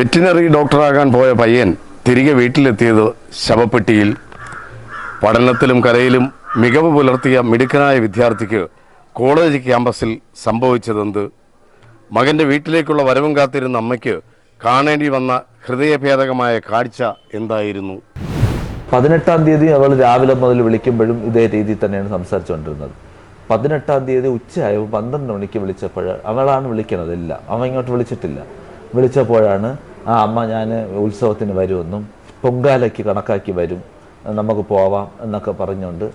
Veterinary ഡോക്ടറാകാൻ പോയ പയ്യൻ തിരികെ വീട്ടിലെത്തിയത് ശവപ്പെട്ടിയിൽ. പഠനത്തിലും കലയിലും മികവ് പുലർത്തിയ മിടുക്കനായ വിദ്യാർത്ഥിക്ക് കോളേജ് ക്യാമ്പസിൽ സംഭവിച്ചതെന്ത്? മകൻ്റെ വീട്ടിലേക്കുള്ള വരവും കാത്തിരുന്ന അമ്മയ്ക്ക് കാണേണ്ടി വന്ന ഹൃദയഭേദകമായ കാഴ്ച എന്തായിരുന്നു? 18-ാം തീയതി അവൾ രാവിലെ മുതൽ വിളിക്കുമ്പോഴും ഇതേ രീതിയിൽ തന്നെയാണ് സംസാരിച്ചുകൊണ്ടിരുന്നത്. 18-ാം തീയതി ഉച്ചയായപ്പോൾ 12 മണിക്ക് വിളിച്ചപ്പോൾ അവളാണ് വിളിക്കണത്. എല്ലാം അവൻ ഇങ്ങോട്ട് വിളിച്ചിട്ടില്ല. വിളിച്ചപ്പോഴാണ് അമ്മ ഞാൻ ഉത്സവത്തിന് വരുമെന്നും പൊങ്കാലയ്ക്ക് കണക്കാക്കി വരും, നമുക്ക് പോവാം എന്നൊക്കെ പറഞ്ഞുകൊണ്ട്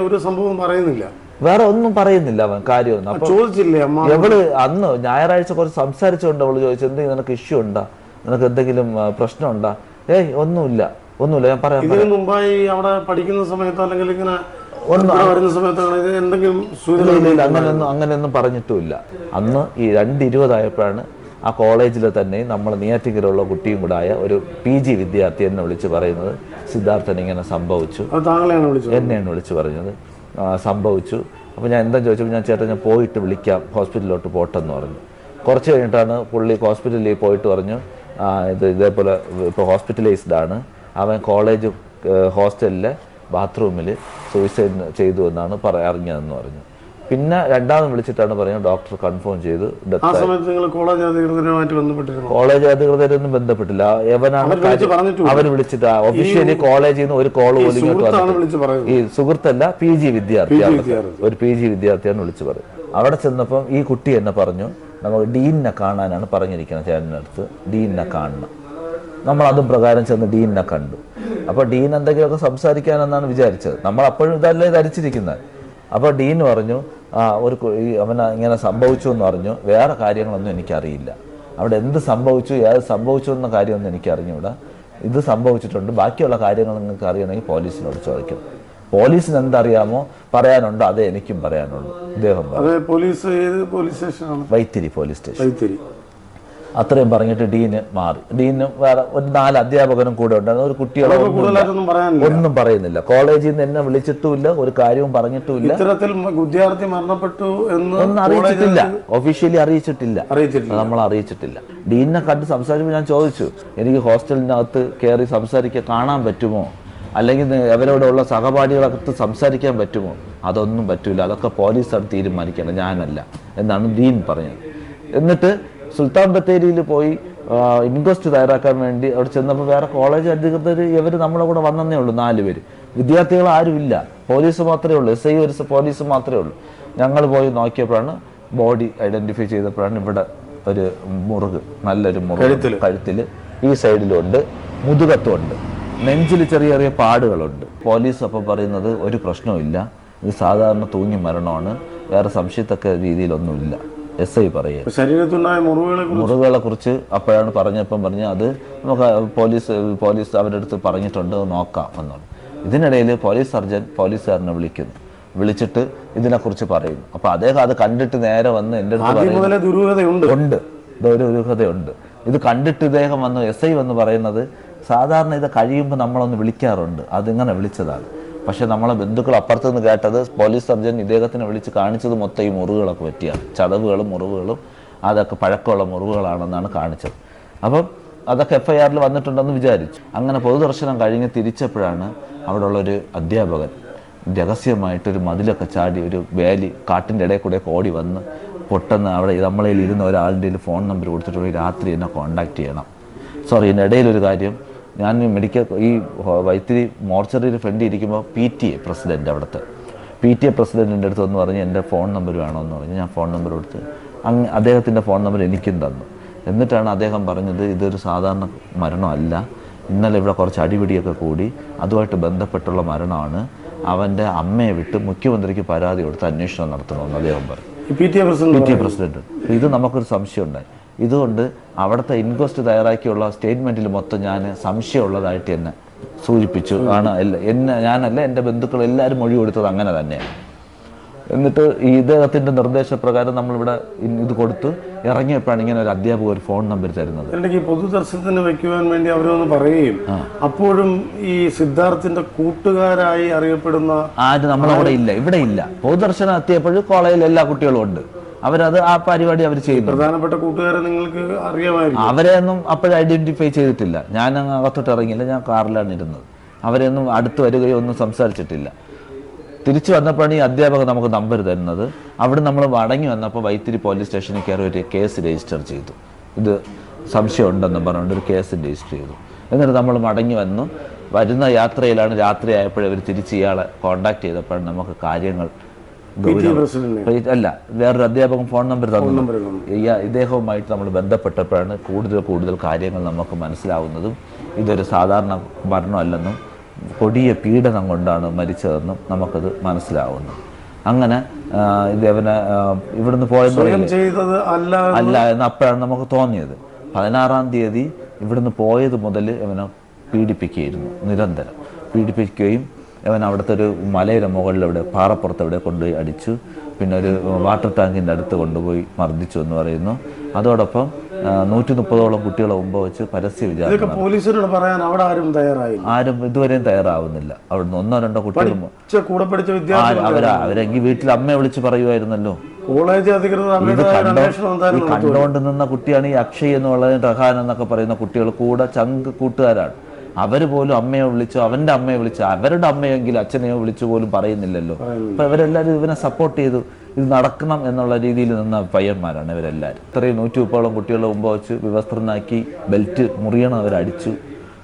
ഒരു സംഭവം പറയുന്നില്ല, വേറെ ഒന്നും പറയുന്നില്ല അവൻ കാര്യമൊന്നും. അപ്പൊ എവള് അന്ന് ഞായറാഴ്ച കുറച്ച് സംസാരിച്ചുകൊണ്ട് അവള് ചോദിച്ചു, എന്തെങ്കിലും നിനക്ക് ഇഷ്യൂ ഉണ്ടാ, നിനക്ക് എന്തെങ്കിലും പ്രശ്നമുണ്ടാ? ഒന്നുമില്ല ഞാൻ പറയാം. മുമ്പായി അവിടെ പഠിക്കുന്ന സമയത്തോ അല്ലെങ്കിൽ ഇങ്ങനെ അങ്ങനെയൊന്നും പറഞ്ഞിട്ടുമില്ല. അന്ന് ഈ 2:20 ആയപ്പോഴാണ് ആ കോളേജിൽ തന്നെ നമ്മൾ നെയ്യാറ്റിൻകരയുള്ള കുട്ടിയും കൂടെ ആയ ഒരു PG വിദ്യാർത്ഥി എന്നെ വിളിച്ച് പറയുന്നത്, സിദ്ധാർത്ഥൻ ഇങ്ങനെ സംഭവിച്ചു. എന്നെയാണ് വിളിച്ച് പറഞ്ഞത്, സംഭവിച്ചു. അപ്പോൾ ഞാൻ എന്താ ചോദിച്ചപ്പോൾ ഞാൻ ചേട്ടാ ഞാൻ പോയിട്ട് വിളിക്കാം, ഹോസ്പിറ്റലിലോട്ട് പോട്ടെന്ന് പറഞ്ഞു. കുറച്ച് കഴിഞ്ഞിട്ടാണ് പുള്ളി ഹോസ്പിറ്റലിൽ പോയിട്ട് പറഞ്ഞു, ഇതേപോലെ ഇപ്പോൾ ഹോസ്പിറ്റലൈസ്ഡ് ആണ്, അവൻ കോളേജ് ഹോസ്റ്റലിലെ ബാത്റൂമിൽ സൂയിസൈഡ് ചെയ്തു എന്നാണ് അറിഞ്ഞതെന്ന് പറഞ്ഞു. പിന്നെ രണ്ടാമത് വിളിച്ചിട്ടാണ് പറയുന്നത് ഡോക്ടർ കൺഫേം ചെയ്തു. കോളേജ് അധികൃതരൊന്നും ബന്ധപ്പെട്ടില്ല. അവർ വിളിച്ചിട്ട് ഒഫീഷ്യലി കോളേജിൽ നിന്ന് ഒരു കോൾ പോലും ഇങ്ങോട്ട് ഈ സുഹൃത്തല്ല PG വിദ്യാർത്ഥിയാണ്, ഒരു PG വിദ്യാർത്ഥിയാണ് വിളിച്ചു പറയും. അവിടെ ചെന്നപ്പം ഈ കുട്ടി എന്നെ പറഞ്ഞു, നമുക്ക് ഡീനിനെ കാണാനാണ് പറഞ്ഞിരിക്കുന്നത്, ചേട്ടനടുത്ത് ഡീനിനെ കാണണം. നമ്മൾ അതും പ്രകാരം ചെന്ന് ഡീനിനെ കണ്ടു. അപ്പോൾ ഡീൻ എന്തെങ്കിലുമൊക്കെ സംസാരിക്കാനെന്നാണ് വിചാരിച്ചത്. നമ്മൾ അപ്പോഴും ഇതല്ലേ ധരിച്ചിരിക്കുന്നത്. അപ്പോൾ ഡീൻ പറഞ്ഞു, അവന് ഇങ്ങനെ സംഭവിച്ചു എന്ന് പറഞ്ഞു, വേറെ കാര്യങ്ങളൊന്നും എനിക്കറിയില്ല, അവിടെ എന്ത് സംഭവിച്ചു ഏത് സംഭവിച്ചു എന്ന കാര്യമൊന്നും എനിക്കറിഞ്ഞൂടാ, ഇത് സംഭവിച്ചിട്ടുണ്ട്, ബാക്കിയുള്ള കാര്യങ്ങൾ നിങ്ങൾക്ക് അറിയണമെങ്കിൽ പോലീസിനോട് ചോദിക്കണം, പോലീസിന് എന്തറിയാമോ പറയാനുണ്ടോ അതേ എനിക്കും പറയാനുള്ളൂ. ഇദ്ദേഹം വൈത്തിരി പോലീസ് സ്റ്റേഷൻ. അത്രയും പറഞ്ഞിട്ട് ഡീന് മാറി. ഡീനും വേറെ ഒരു 4 അധ്യാപകനും കൂടെ ഉണ്ടായിരുന്നു. ഒരു കുട്ടികളെ ഒന്നും പറയുന്നില്ല. കോളേജിൽ നിന്ന് എന്നെ വിളിച്ചിട്ടുമില്ല, ഒരു കാര്യവും പറഞ്ഞിട്ടുമില്ല, വിദ്യാർത്ഥി മരണപ്പെട്ടു ഒന്നും അറിയിച്ചിട്ടില്ല, ഒഫീഷ്യലി അറിയിച്ചിട്ടില്ല, നമ്മൾ അറിയിച്ചിട്ടില്ല. ഡീനിനെ കണ്ട് സംസാരിക്കുമ്പോൾ ഞാൻ ചോദിച്ചു, എനിക്ക് ഹോസ്റ്റലിനകത്ത് കയറി സംസാരിക്കാൻ കാണാൻ പറ്റുമോ, അല്ലെങ്കിൽ അവരോടുള്ള സഹപാഠികളകത്ത് സംസാരിക്കാൻ പറ്റുമോ? അതൊന്നും പറ്റൂല, അതൊക്കെ പോലീസാണ് തീരുമാനിക്കണം, ഞാനല്ല എന്നാണ് ഡീൻ പറഞ്ഞത്. എന്നിട്ട് സുൽത്താൻ ബത്തേരിയിൽ പോയി ഇൻക്വസ്റ്റ് തയ്യാറാക്കാൻ വേണ്ടി അവിടെ ചെന്നപ്പോൾ വേറെ കോളേജ് അധികൃതർ ഇവർ നമ്മളെ കൂടെ വന്നേ ഉള്ളൂ, 4 പേര്. വിദ്യാർത്ഥികൾ ആരുമില്ല, പോലീസ് മാത്രമേ ഉള്ളൂ, SI ഒരു പോലീസ് മാത്രമേ ഉള്ളൂ. ഞങ്ങൾ പോയി നോക്കിയപ്പോഴാണ് ബോഡി ഐഡന്റിഫൈ ചെയ്തപ്പോഴാണ് ഇവിടെ ഒരു മുറിവ്, നല്ലൊരു മുറിവ് കഴുത്തിൽ ഈ സൈഡിലുണ്ട്, മുതുകത്തുണ്ട്, നെഞ്ചിൽ ചെറിയ ചെറിയ പാടുകളുണ്ട്. പോലീസ് അപ്പം പറയുന്നത് ഒരു പ്രശ്നവുമില്ല, ഇത് സാധാരണ തൂങ്ങി മരണമാണ്, വേറെ സംശയത്തക്ക രീതിയിലൊന്നുമില്ല. SI പറയുക ശരീരത്തുണ്ടായ മുറിവുകളെ കുറിച്ച് അപ്പോഴാണ് പറഞ്ഞപ്പം പറഞ്ഞ് അത് നമുക്ക് പോലീസ് അവരുടെ അടുത്ത് പറഞ്ഞിട്ടുണ്ട്, നോക്കാം എന്നാണ്. ഇതിനിടയിൽ പോലീസ് സർജൻ പോലീസുകാരനെ വിളിച്ചിട്ട് ഇതിനെക്കുറിച്ച് പറയും. അപ്പൊ അദ്ദേഹം അത് കണ്ടിട്ട് നേരെ വന്ന് എൻ്റെ അടുത്ത് ഉണ്ട്, ദുരൂഹതയുണ്ട്. ഇത് കണ്ടിട്ട് ഇദ്ദേഹം വന്ന് SI വന്ന് പറയുന്നത്, സാധാരണ ഇത് കഴിയുമ്പോൾ നമ്മളൊന്ന് വിളിക്കാറുണ്ട്, അതിങ്ങനെ വിളിച്ചതാണ്. പക്ഷെ നമ്മളെ ബന്ധുക്കൾ അപ്പുറത്ത് നിന്ന് കേട്ടത് പോലീസ് സർജൻ ഇദ്ദേഹത്തിനെ വിളിച്ച് കാണിച്ചത് മൊത്തം ഈ മുറിവുകളൊക്കെ പറ്റിയാണ്, ചതവുകളും മുറിവുകളും അതൊക്കെ പഴക്കമുള്ള മുറിവുകളാണെന്നാണ് കാണിച്ചത്. അപ്പം അതൊക്കെ FIR വന്നിട്ടുണ്ടെന്ന് വിചാരിച്ചു. അങ്ങനെ പൊതുദർശനം കഴിഞ്ഞ് തിരിച്ചപ്പോഴാണ് അവിടെ ഉള്ളൊരു അധ്യാപകൻ രഹസ്യമായിട്ടൊരു മതിലൊക്കെ ചാടി ഒരു വേലി കാട്ടിൻ്റെ ഇടയിൽ കൂടെ ഓടി വന്ന് പൊട്ടെന്ന് അവിടെ നമ്മളതിൽ ഇരുന്ന ഒരാളുടെ ഫോൺ നമ്പർ കൊടുത്തിട്ട് രാത്രി എന്നെ കോൺടാക്ട് ചെയ്യണം. ഇതിൻ്റെ ഇടയിലൊരു കാര്യം, ഞാൻ ഈ വൈത്തിരി മോർച്ചറിയിൽ ഫ്രണ്ട് ഇരിക്കുമ്പോൾ PTA പ്രസിഡന്റ്, അവിടുത്തെ PTA പ്രസിഡന്റിൻ്റെ അടുത്ത് എന്ന് പറഞ്ഞ് എൻ്റെ ഫോൺ നമ്പർ വേണമെന്ന് പറഞ്ഞ് ഞാൻ ഫോൺ നമ്പർ കൊടുത്ത് അദ്ദേഹത്തിൻ്റെ ഫോൺ നമ്പർ എനിക്കും തന്നു. എന്നിട്ടാണ് അദ്ദേഹം പറഞ്ഞത്, ഇതൊരു സാധാരണ മരണമല്ല, ഇന്നലെ ഇവിടെ കുറച്ച് അടിപിടിയൊക്കെ കൂടി അതുമായിട്ട് ബന്ധപ്പെട്ടുള്ള മരണമാണ്, അവൻ്റെ അമ്മയെ വിട്ട് മുഖ്യമന്ത്രിക്ക് പരാതി കൊടുത്ത് അന്വേഷണം നടത്തണമെന്ന് അദ്ദേഹം പറഞ്ഞു. PTA president. ഇത് നമുക്കൊരു സംശയം ഉണ്ടായി. ഇതുകൊണ്ട് അവിടുത്തെ ഇൻക്വസ്റ്റ് തയ്യാറാക്കിയുള്ള സ്റ്റേറ്റ്മെൻറ്റിൽ മൊത്തം ഞാൻ സംശയമുള്ളതായിട്ട് എന്നെ സൂചിപ്പിച്ചു. ഞാനല്ല, എൻ്റെ ബന്ധുക്കൾ എല്ലാവരും മൊഴി കൊടുത്തത് അങ്ങനെ തന്നെയാണ്. എന്നിട്ട് ഈ ഇദ്ദേഹത്തിൻ്റെ നിർദ്ദേശപ്രകാരം നമ്മളിവിടെ ഇത് കൊടുത്ത് ഇറങ്ങിയപ്പോഴാണ് ഇങ്ങനെ ഒരു അധ്യാപക ഒരു ഫോൺ നമ്പർ തരുന്നത്. ഈ പൊതുദർശനത്തിന് വെക്കുവാൻ വേണ്ടി അവരൊന്ന് പറയുകയും അപ്പോഴും ഈ സിദ്ധാർത്ഥിന്റെ കൂട്ടുകാരായി അറിയപ്പെടുന്ന ആരും നമ്മളവിടെ ഇല്ല, ഇവിടെ ഇല്ല. പൊതുദർശനം എത്തിയപ്പോഴും കോളേജിൽ എല്ലാ കുട്ടികളും ഉണ്ട്, അവരത് ആ പരിപാടി അവർ ചെയ്യുന്നു. പ്രധാനപ്പെട്ട കൂട്ടുകാരെ നിങ്ങൾക്ക് അറിയാമായിരിക്കും. അവരെ ഒന്നും അപ്പോഴും ഐഡന്റിഫൈ ചെയ്തിട്ടില്ല. ഞാൻ അകത്തോട്ട് ഇറങ്ങിയില്ല, ഞാൻ കാറിലാണ് ഇരുന്നത്. അവരെയൊന്നും അടുത്ത് വരികയോ ഒന്നും സംസാരിച്ചിട്ടില്ല. തിരിച്ചു വന്നപ്പോഴാണ് ഈ അധ്യാപകൻ നമുക്ക് നമ്പർ തരുന്നത്. അവിടെ നമ്മൾ മടങ്ങി വന്നപ്പോൾ വൈത്തിരി പോലീസ് സ്റ്റേഷനിൽ കയറി ഒരു കേസ് രജിസ്റ്റർ ചെയ്തു. ഇത് സംശയം ഉണ്ടെന്ന് പറഞ്ഞുകൊണ്ട് ഒരു കേസ് രജിസ്റ്റർ ചെയ്തു. എന്നിട്ട് നമ്മൾ മടങ്ങി വന്നു. വരുന്ന യാത്രയിലാണ്, രാത്രി ആയപ്പോഴേ അവർ തിരിച്ച് ഇയാളെ കോണ്ടാക്ട് ചെയ്തപ്പോഴാണ് നമുക്ക് കാര്യങ്ങൾ അല്ല, വേറൊരു അധ്യാപകൻ ഫോൺ നമ്പർ തന്നു. ഇദ്ദേഹവുമായിട്ട് നമ്മൾ ബന്ധപ്പെട്ടപ്പോഴാണ് കൂടുതൽ കാര്യങ്ങൾ നമുക്ക് മനസ്സിലാവുന്നതും ഇതൊരു സാധാരണ മരണമല്ലെന്നും കൊടിയ പീഡനം കൊണ്ടാണ് മരിച്ചതെന്നും നമുക്കത് മനസ്സിലാവുന്നു. അങ്ങനെ ഇതേവനെ ഇവിടുന്ന് പോയെന്ന് അല്ല എന്ന് അപ്പോഴാണ് നമുക്ക് തോന്നിയത്. 16-ാം തീയതി ഇവിടുന്ന് പോയത് മുതൽ ഇവനെ പീഡിപ്പിക്കുകയായിരുന്നു, നിരന്തരം പീഡിപ്പിക്കുകയും അവൻ അവിടുത്തെ ഒരു മലയുടെ മുകളിൽ ഇവിടെ പാറപ്പുറത്ത് എവിടെ കൊണ്ടുപോയി അടിച്ചു. പിന്നെ ഒരു വാട്ടർ ടാങ്കിൻ്റെ അടുത്ത് കൊണ്ടുപോയി മർദ്ദിച്ചു എന്ന് പറയുന്നു. അതോടൊപ്പം 130ഓളം കുട്ടികളെ മുമ്പ് വെച്ച് പരസ്യ വിചാരണ. പോലീസിനോട് പറയാൻ അവിടെ ആരും ഇതുവരെയും തയ്യാറാവുന്നില്ല. അവിടുന്ന് 1-2 കുട്ടികൾ അവരെങ്കിൽ വീട്ടിൽ അമ്മയെ വിളിച്ച് പറയുമായിരുന്നല്ലോ. കോളേജ് അധികൃതർ കണ്ടുകൊണ്ട് നിന്ന കുട്ടിയാണ് ഈ അക്ഷയ് എന്നുള്ളത്, റഹാൻ എന്നൊക്കെ പറയുന്ന കുട്ടികൾ കൂടെ കൂട്ടുകാരാണ്. അവർ പോലും അമ്മയെ വിളിച്ചു, അവന്റെ അമ്മയെ വിളിച്ചു, അവരുടെ അമ്മയെങ്കിലും അച്ഛനെയോ വിളിച്ചു പോലും പറയുന്നില്ലല്ലോ. അപ്പൊ ഇവരെല്ലാവരും ഇവനെ സപ്പോർട്ട് ചെയ്തു. ഇത് നടക്കണം എന്നുള്ള രീതിയിൽ നിന്ന പയ്യന്മാരാണ് ഇവരെല്ലാവരും. ഇത്രയും 130ഓളം കുട്ടികളെ മുമ്പ് വെച്ച് വിവസ്ത്രനാക്കി ബെൽറ്റ് മുറിയണം അവരടിച്ചു.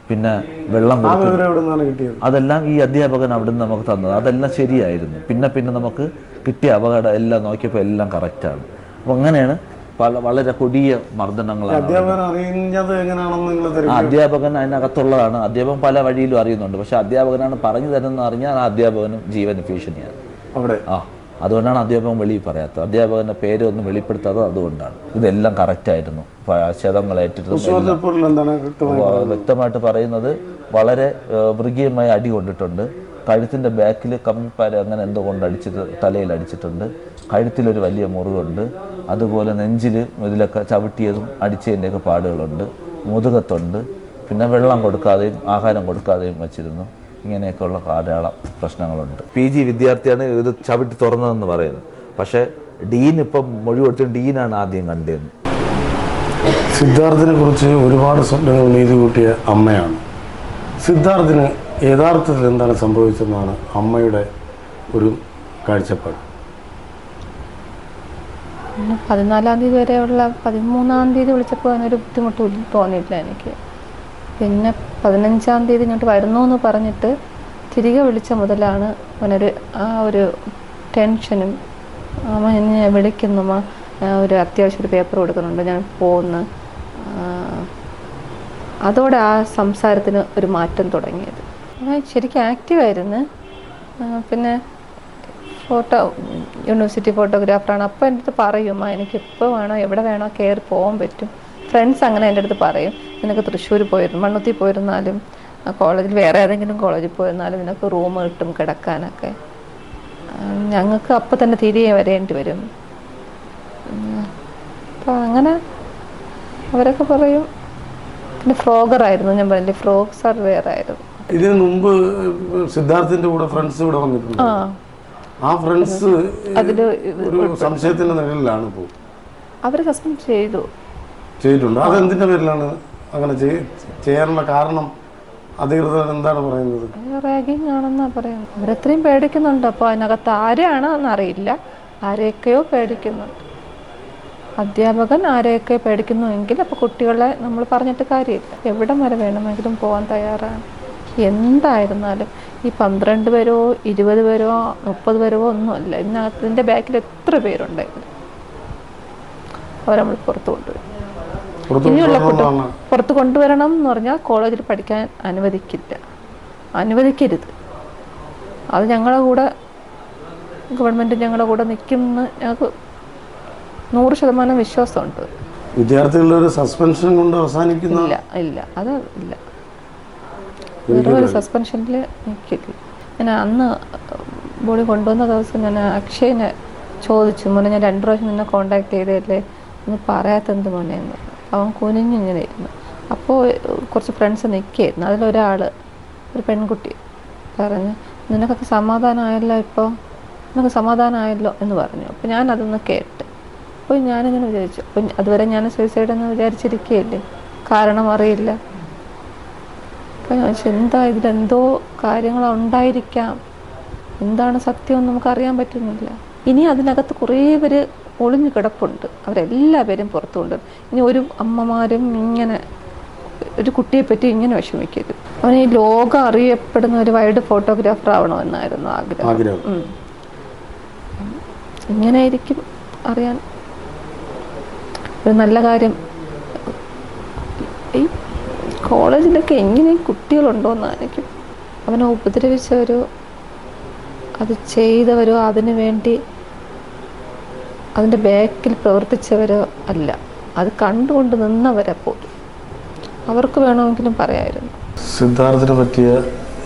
പിന്നെ വെള്ളം കൊടുത്തു. അതെല്ലാം ഈ അധ്യാപകൻ അവിടുന്ന് നമുക്ക് തന്നത്. അതെല്ലാം ശരിയായിരുന്നു. പിന്നെ നമുക്ക് കിട്ടിയ അപകടം എല്ലാം നോക്കിയപ്പോൾ എല്ലാം കറക്റ്റാണ്. അപ്പം അങ്ങനെയാണ് വളരെ കൊടിയ മർദ്ദനങ്ങളാണ്. അധ്യാപകൻ അതിനകത്തുള്ളതാണ്. അധ്യാപകൻ പല വഴിയിലും അറിയുന്നുണ്ട്. പക്ഷെ അധ്യാപകനാണ് പറഞ്ഞു തരുന്നത് അറിഞ്ഞാൽ ആ അധ്യാപകനും ജീവന് ഭീഷണിയാണ് അവിടെ. അതുകൊണ്ടാണ് അധ്യാപകൻ വെളിയിൽ പറയാത്തത്. അധ്യാപകന്റെ പേരൊന്നും വെളിപ്പെടുത്താത്തത് അതുകൊണ്ടാണ്. ഇതെല്ലാം കറക്റ്റായിരുന്നു. ക്ഷതങ്ങളേറ്റിട്ട് വ്യക്തമായിട്ട് പറയുന്നത് വളരെ മൃഗീയമായ അടി കൊണ്ടിട്ടുണ്ട്. കഴുത്തിൻ്റെ ബാക്കിൽ കമ്പിപ്പാര അങ്ങനെ എന്തോ കൊണ്ട് അടിച്ചിട്ട് തലയിൽ അടിച്ചിട്ടുണ്ട്. കഴുത്തിലൊരു വലിയ മുറിവുണ്ട്. അതുപോലെ നെഞ്ചിൽ ഇതിലൊക്കെ ചവിട്ടിയതും അടിച്ചതിൻ്റെയൊക്കെ പാടുകളുണ്ട്. മുതുകത്തുണ്ട്. പിന്നെ വെള്ളം കൊടുക്കാതെയും ആഹാരം കൊടുക്കാതെയും വച്ചിരുന്നു. ഇങ്ങനെയൊക്കെയുള്ള ധാരാളം പ്രശ്നങ്ങളുണ്ട്. PG വിദ്യാർത്ഥിയാണ് ഇത് ചവിട്ടി തുറന്നതെന്ന് പറയുന്നത്. പക്ഷേ ഡീൻ ഇപ്പം മൊഴി കൊടുത്തിട്ട് ഡീനാണ് ആദ്യം കണ്ടതെന്ന്. സിദ്ധാർത്ഥിനെ കുറിച്ച് ഒരുപാട് സ്വപ്നങ്ങൾ നീതി കൂട്ടിയ അമ്മയാണ്. സിദ്ധാർത്ഥിന് യഥാർത്ഥത്തിൽ എന്താണ് സംഭവിച്ചതെന്നാണ് അമ്മയുടെ ഒരു കാഴ്ചപ്പാട്. 14-ാം തീയതി വരെയുള്ള 13-ാം തീയതി വിളിച്ചപ്പോൾ അതിനൊരു ബുദ്ധിമുട്ട് തോന്നിയില്ല എനിക്ക്. പിന്നെ 15-ാം തീയതി ഇങ്ങോട്ട് വരുന്നു എന്ന് പറഞ്ഞിട്ട് തിരികെ വിളിച്ച മുതലാണ് അവനൊരു ഒരു ടെൻഷനും. അമ്മ എന്നെ വിളിക്കുന്നു, ഒരു അത്യാവശ്യം ഒരു പേപ്പർ കൊടുക്കുന്നുണ്ട്, ഞാൻ പോകുന്നു. അതോടെ ആ സംസാരത്തിന് ഒരു മാറ്റം തുടങ്ങിയത്. ശരിക്കും ആക്റ്റീവായിരുന്നു. പിന്നെ യൂണിവേഴ്സിറ്റി ഫോട്ടോഗ്രാഫറാണ്. അപ്പോൾ എൻ്റെ അടുത്ത് പറയും, എനിക്കിപ്പോൾ വേണോ എവിടെ വേണോ കയറി പോകാൻ പറ്റും. ഫ്രണ്ട്സ് അങ്ങനെ എൻ്റെ അടുത്ത് പറയും, നിനക്ക് തൃശ്ശൂർ പോയിരുന്നു, മണ്ണുത്തി പോയിരുന്നാലും കോളേജിൽ വേറെ ഏതെങ്കിലും കോളേജിൽ പോയിരുന്നാലും നിനക്ക് റൂം കിട്ടും കിടക്കാനൊക്കെ. ഞങ്ങൾക്ക് അപ്പം തന്നെ തിരികെ വരേണ്ടി വരും. അപ്പം അങ്ങനെ അവരൊക്കെ പറയും. പിന്നെ ഫ്രോഗറായിരുന്നു, ഞാൻ പറഞ്ഞില്ലേ, ഫ്രോഗ് സർവേയർ ആയിരുന്നു. ഇതിനു മുമ്പ് സിദ്ധാർത്ഥിന്റെ കൂടെ ഫ്രണ്ട്സ് ഇവിടെ വന്നിട്ടുണ്ട്. ആ ഫ്രണ്ട്സ് ഒരു സംശയത്തിന്റെ നിഴലിലാണ് ഇപ്പോൾ അവരെ സസ്പെൻഡ് ചെയ്തിട്ടുണ്ട്. അതെന്തിന്റെ പേരിലാണ് അങ്ങനെ ചെയ്യാനുള്ള കാരണം? അധികൃതർ എന്താണ് പറയുന്നത്? റാഗിങ് ആണെന്നാ പറയുന്നത്. അവരെത്രയും പേടിക്കുന്നുണ്ട്. അപ്പോൾ അതിനകത്ത് ആരെയാണെന്ന് അറിയില്ല, ആരെയൊക്കെയോ പേടിക്കുന്നുണ്ട്. അധ്യാപകൻ ആരെയൊക്കെ പേടിക്കുന്നുവെങ്കിൽ അപ്പോൾ കുട്ടികളെ നമ്മൾ പറഞ്ഞിട്ട് കാര്യമില്ല. എവിടം വരെ വേണമെങ്കിലും പോകാൻ തയ്യാറാണ്. എന്തായിരുന്നാലും ഈ 12 പേരോ 20 പേരോ 30 പേരോ ഒന്നുമല്ല. ഇതിനകത്തിൻ്റെ ബാക്കിൽ എത്ര പേരുണ്ടായിരുന്നു അവരെ നമ്മൾ പുറത്ത് കൊണ്ടുവരും. ഇനിയുള്ള പുറത്ത് കൊണ്ടുവരണം എന്ന് പറഞ്ഞാൽ കോളേജിൽ പഠിക്കാൻ അനുവദിക്കരുത്. അത് ഞങ്ങളുടെ കൂടെ ഗവൺമെൻറ് ഞങ്ങളുടെ കൂടെ നിൽക്കുമെന്ന് ഞങ്ങൾക്ക് 100% വിശ്വാസമുണ്ട്. വിദ്യാർത്ഥികളുടെ ഒരു സസ്പെൻഷൻ കൊണ്ട് അവസാനിക്കുന്നില്ല. ഇല്ല, അത് ഇല്ല. വേറൊരു സസ്പെൻഷനിൽ നിൽക്കില്ല. ഞാൻ അന്ന് ബോഡി കൊണ്ടുവന്ന ദിവസം ഞാൻ അക്ഷയനെ ചോദിച്ചു, മോനെ ഞാൻ 2 പ്രാവശ്യം നിന്നെ കോണ്ടാക്ട് ചെയ്തതല്ലേ, ഒന്ന് പറയാത്തെന്ത് മോനെ എന്ന്. അവൻ കുനിഞ്ഞിങ്ങനെ ഇരുന്നു. അപ്പോൾ കുറച്ച് ഫ്രണ്ട്സ് നിൽക്കുകയായിരുന്നു. അതിലൊരാൾ, ഒരു പെൺകുട്ടി പറഞ്ഞു, നിനക്കൊക്കെ സമാധാനമായല്ലോ, ഇപ്പോൾ നിനക്ക് സമാധാനമായല്ലോ എന്ന് പറഞ്ഞു. അപ്പോൾ ഞാനതൊന്ന് കേട്ട് അപ്പോൾ ഞാനിങ്ങനെ വിചാരിച്ചു, അപ്പം അതുവരെ ഞാൻ സൂയിസൈഡ് എന്ന് വിചാരിച്ചിരിക്കുകയല്ലേ, കാരണം അറിയില്ല. അപ്പം ഞാൻ ചോദിച്ചു എന്താ ഇതിലെന്തോ കാര്യങ്ങൾ ഉണ്ടായിരിക്കാം, എന്താണ് സത്യം നമുക്കറിയാൻ പറ്റുന്നില്ല. ഇനി അതിനകത്ത് കുറേ പേര് ഒളിഞ്ഞു കിടപ്പുണ്ട്, അവരെല്ലാവരും പുറത്തു കൊണ്ട്. ഇനി ഒരു അമ്മമാരും ഇങ്ങനെ ഒരു കുട്ടിയെ പറ്റി ഇങ്ങനെ വിഷമിക്കരുത്. അവന് ഈ ലോകം അറിയപ്പെടുന്ന ഒരു വൈൽഡ് ഫോട്ടോഗ്രാഫർ ആവണമെന്നായിരുന്നു ആഗ്രഹം. ഇങ്ങനെ ആയിരിക്കും അറിയാൻ ഒരു നല്ല കാര്യം. ഈ കോളേജിലൊക്കെ എങ്ങനെ കുട്ടികളുണ്ടോയെന്നായിരിക്കും. അവനെ ഉപദ്രവിച്ചവരോ അത് ചെയ്തവരോ അതിനു വേണ്ടി അതിൻ്റെ ബാക്കിൽ പ്രവർത്തിച്ചവരോ അല്ല, അത് കണ്ടുകൊണ്ട് നിന്നവരെ പോലും അവർക്ക് വേണമെങ്കിലും പറയായിരുന്നു. സിദ്ധാർത്ഥിനെ പറ്റിയ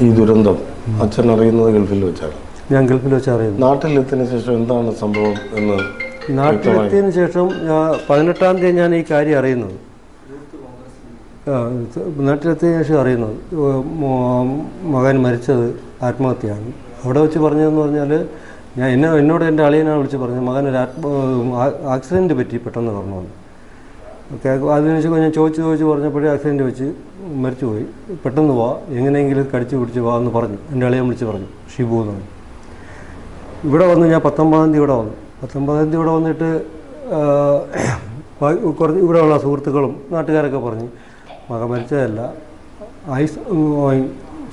ഈ ദുരന്തം അച്ഛൻ അറിയുന്നത് ഗൾഫിൽ വെച്ചാണ്. ഞാൻ ഗൾഫിൽ വെച്ച് അറിയുന്നത്. നാട്ടിലെത്തിയതിനു ശേഷം എന്താണ് സംഭവം എന്ന്? നാട്ടിലെത്തിയതിന് ശേഷം 18-ാം തീയതി ഞാൻ ഈ കാര്യം അറിയുന്നത്. നാട്ടിലെത്തിയതിനു ശേഷം അറിയുന്നത് മകൻ മരിച്ചത് ആത്മഹത്യയാണ്. അവിടെ വെച്ച് പറഞ്ഞതെന്ന് പറഞ്ഞാൽ എന്നോട് എൻ്റെ അളിയനാണ് വിളിച്ച് പറഞ്ഞത്, മകൻ ഒരു ആക്സിഡൻറ്റ് പറ്റി പെട്ടെന്ന് പറഞ്ഞു. ഓക്കെ, അതിനുശേഷം ഞാൻ ചോദിച്ച് പറഞ്ഞപ്പോഴേ ആക്സിഡൻറ്റ് വെച്ച് മരിച്ചുപോയി, പെട്ടെന്ന് വാ, എങ്ങനെയെങ്കിലും കടിച്ചു പിടിച്ച് വാ എന്ന് പറഞ്ഞു. എൻ്റെ അളിയൻ വിളിച്ച് പറഞ്ഞു, ഷിബു എന്നാണ്. ഇവിടെ വന്ന് ഞാൻ 19-ാം തീയതി ഇവിടെ വന്നു. 19-ാം തീയതി ഇവിടെ വന്നിട്ട് കുറച്ച് ഇവിടെയുള്ള സുഹൃത്തുക്കളും നാട്ടുകാരൊക്കെ പറഞ്ഞ് മകൻ മരിച്ചതല്ല,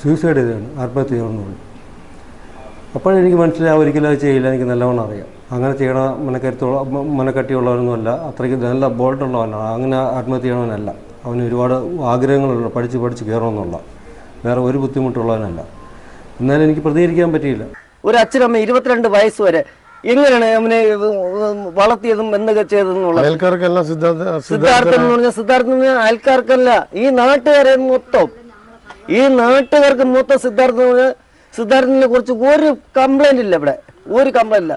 സൂയിസൈഡ് ചെയ്തതാണ്, ആത്മഹത്യ ചെയ്യണമെന്ന് പറഞ്ഞു. അപ്പോഴെനിക്ക് മനസ്സിലായി ഒരിക്കലും അത് ചെയ്യില്ല, എനിക്ക് നല്ലവണ്ണം അറിയാം. അങ്ങനെ ചെയ്യണ മനക്കട്ടിയുള്ളവനൊന്നുമല്ല, അത്രയ്ക്ക് നല്ല ബോൾഡുള്ളവനാണ്. അങ്ങനെ ആത്മഹത്യ ചെയ്യണവനല്ല. അവന് ഒരുപാട് ആഗ്രഹങ്ങളുള്ള, പഠിച്ച് കയറണമെന്നുള്ള, വേറെ ഒരു ബുദ്ധിമുട്ടുള്ളവനല്ല. എന്നാലും എനിക്ക് പ്രതികരിക്കാൻ പറ്റിയില്ല. ഒരു അച്ഛനമ്മ 22 വയസ്സ് വരെ എങ്ങനെയാണ് അവനെ വളർത്തിയതും എന്തൊക്കെ ചെയ്തതെന്നുള്ള അയൽക്കാർക്കെല്ലാം സിദ്ധാർത്ഥൻ എന്ന് പറഞ്ഞാൽ അയൽക്കാർക്കല്ല, ഈ നാട്ടുകാരെ മൊത്തം, ഈ നാട്ടുകാർക്ക് മൊത്തം സിദ്ധാർത്ഥനെ കുറിച്ച് ഒരു കംപ്ലൈന്റ് ഇല്ല. ഇവിടെ ഒരു കംപ്ലൈന്റ് ഇല്ല.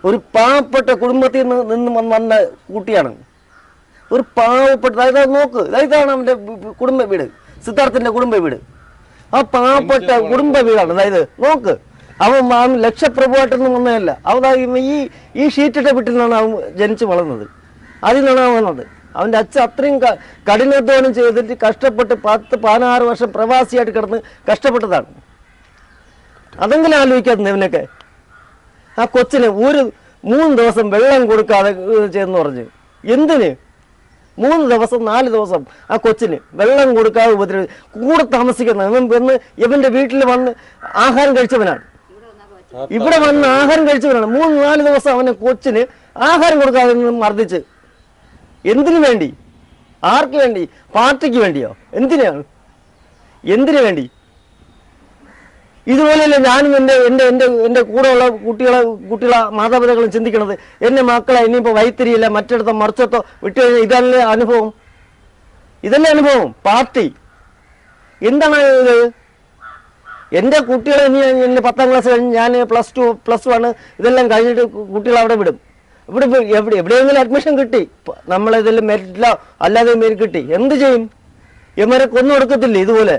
ഒരു പാവപ്പെട്ട കുടുംബത്തിൽ നിന്ന് വന്ന കുട്ടിയാണ്. ഒരു പാവപ്പെട്ട, അതായത് നോക്ക്, ഇതാണ് അവന്റെ കുടുംബ വീട്, സിദ്ധാർത്ഥന്റെ കുടുംബ വീട്. ആ പാവപ്പെട്ട കുടുംബ വീടാണ്. അതായത് നോക്ക്, അവൻ ലക്ഷപ്രഭുവായിട്ടൊന്നും വന്നതല്ല. അവൻ ഈ ഷീറ്റിട്ട വീട്ടിൽ നിന്നാണ് അവൻ ജനിച്ചു വളർന്നത്. അതിൽ നിന്നാണ് അവൻ വന്നത്. അവൻ്റെ അച്ഛൻ അത്രയും കഠിനാധ്വാനം ചെയ്തിട്ട് കഷ്ടപ്പെട്ട് 10-16 വർഷം പ്രവാസിയായിട്ട് കിടന്ന് കഷ്ടപ്പെട്ടതാണ്. അതെങ്കിലും ആലോചിക്കാത്ത ഇവനൊക്കെ. ആ കൊച്ചിന് 3 ദിവസം വെള്ളം കൊടുക്കാതെ ചെയ്തെന്ന് പറഞ്ഞ്, എന്തിന് 3 ദിവസം 4 ദിവസം ആ കൊച്ചിന് വെള്ളം കൊടുക്കാതെ കൂടെ താമസിക്കുന്ന ഇവന്റെ വീട്ടിൽ വന്ന് ആഹാരം കഴിച്ചവനാണ്. ഇവിടെ വന്ന് ആഹാരം കഴിച്ചവനാണ്. 3-4 ദിവസം അവനെ കൊച്ചിന് ആഹാരം കൊടുക്കാതെ മർദ്ദിച്ച്. എന്തിനു വേണ്ടി? ആർക്ക് വേണ്ടി? പാർട്ടിക്ക് വേണ്ടിയോ? എന്തിനു വേണ്ടി? ഇതുപോലെയല്ല ഞാനും എൻ്റെ കൂടെയുള്ള കുട്ടികളെ മാതാപിതാക്കളും ചിന്തിക്കണത്. എൻ്റെ മക്കളെ ഇനിയിപ്പോൾ വൈത്തിരിയില്ല, മറ്റിടത്തോ മറിച്ചത്തോ വിട്ടു കഴിഞ്ഞാൽ ഇതല്ലേ അനുഭവം. പാർട്ടി എന്താണ് ഇത്? എൻ്റെ കുട്ടികളെ ഇനി എൻ്റെ 10-ാം ക്ലാസ് കഴിഞ്ഞ് ഞാൻ പ്ലസ് 1 ഇതെല്ലാം കഴിഞ്ഞിട്ട് കുട്ടികളെ അവിടെ വിടും. എവിടെയെങ്കിലും അഡ്മിഷൻ കിട്ടി, നമ്മളെതെല്ലാം മെറിറ്റിലോ അല്ലാതെ മെറിറ്റ് കിട്ടി, എന്ത് ചെയ്യും? ഇവരെ കൊന്നു കൊടുക്കത്തില്ലേ ഇതുപോലെ?